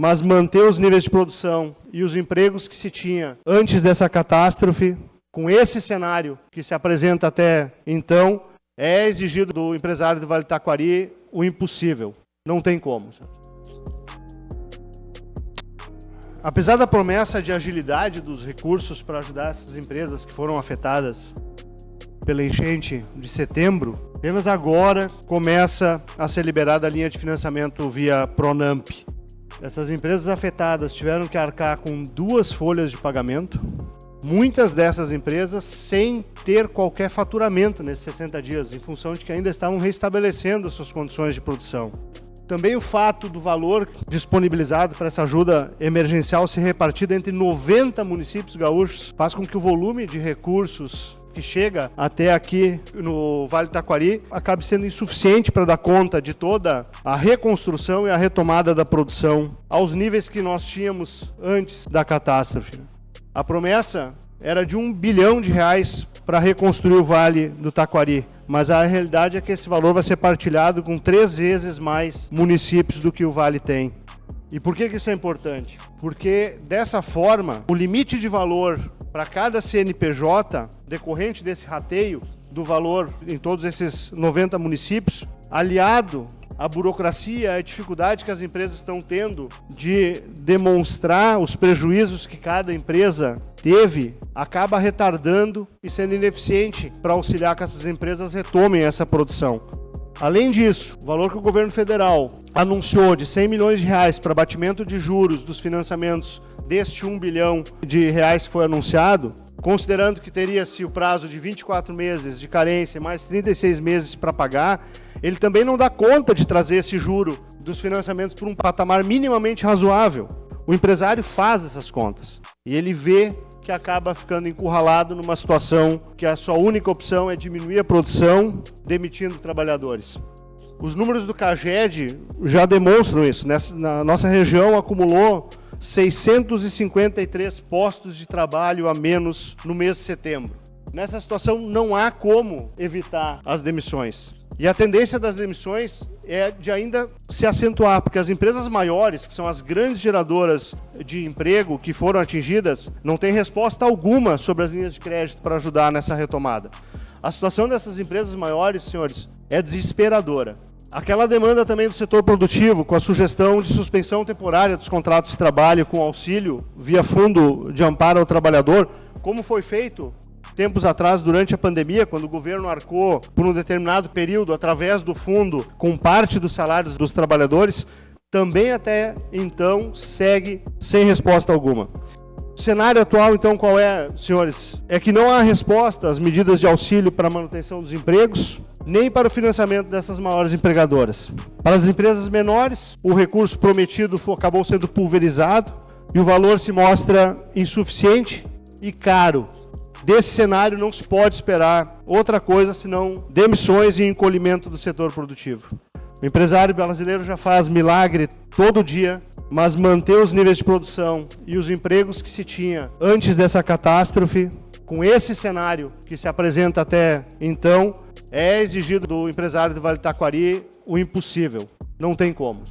mas manter os níveis de produção e os empregos que se tinha antes dessa catástrofe, com esse cenário que se apresenta até então, é exigido do empresário do Vale do Taquari o impossível. Não tem como. Apesar da promessa de agilidade dos recursos para ajudar essas empresas que foram afetadas pela enchente de setembro, apenas agora começa a ser liberada a linha de financiamento via Pronamp. Essas empresas afetadas tiveram que arcar com 2 folhas de pagamento, muitas dessas empresas sem ter qualquer faturamento nesses 60 dias, em função de que ainda estavam restabelecendo suas condições de produção. Também o fato do valor disponibilizado para essa ajuda emergencial ser repartido entre 90 municípios gaúchos faz com que o volume de recursos que chega até aqui no Vale do Taquari acabe sendo insuficiente para dar conta de toda a reconstrução e a retomada da produção aos níveis que nós tínhamos antes da catástrofe. A promessa era de R$1 bilhão para reconstruir o Vale do Taquari, mas a realidade é que esse valor vai ser partilhado com 3 vezes mais municípios do que o Vale tem. E por que isso é importante? Porque dessa forma, o limite de valor para cada CNPJ, decorrente desse rateio do valor em todos esses 90 municípios, aliado à burocracia, à dificuldade que as empresas estão tendo de demonstrar os prejuízos que cada empresa teve, acaba retardando e sendo ineficiente para auxiliar que essas empresas retomem essa produção. Além disso, o valor que o governo federal anunciou de R$100 milhões para abatimento de juros dos financiamentos deste R$1 bilhão que foi anunciado, considerando que teria-se o prazo de 24 meses de carência e mais 36 meses para pagar, ele também não dá conta de trazer esse juro dos financiamentos para um patamar minimamente razoável. O empresário faz essas contas e ele vê que acaba ficando encurralado numa situação que a sua única opção é diminuir a produção, demitindo trabalhadores. Os números do CAGED já demonstram isso. Na nossa região acumulou 653 postos de trabalho a menos no mês de setembro. Nessa situação não há como evitar as demissões. E a tendência das demissões é de ainda se acentuar, porque as empresas maiores, que são as grandes geradoras de emprego que foram atingidas, não têm resposta alguma sobre as linhas de crédito para ajudar nessa retomada. A situação dessas empresas maiores, senhores, é desesperadora. Aquela demanda também do setor produtivo, com a sugestão de suspensão temporária dos contratos de trabalho com auxílio via Fundo de Amparo ao Trabalhador, como foi feito tempos atrás, durante a pandemia, quando o governo arcou por um determinado período, através do fundo, com parte dos salários dos trabalhadores, também até então segue sem resposta alguma. O cenário atual, então, qual é, senhores? É que não há resposta às medidas de auxílio para a manutenção dos empregos, nem para o financiamento dessas maiores empregadoras. Para as empresas menores, o recurso prometido acabou sendo pulverizado e o valor se mostra insuficiente e caro. Desse cenário não se pode esperar outra coisa senão demissões e encolhimento do setor produtivo. O empresário brasileiro já faz milagre todo dia, mas manter os níveis de produção e os empregos que se tinha antes dessa catástrofe, com esse cenário que se apresenta até então, é exigido do empresário do Vale do Taquari o impossível. Não tem como.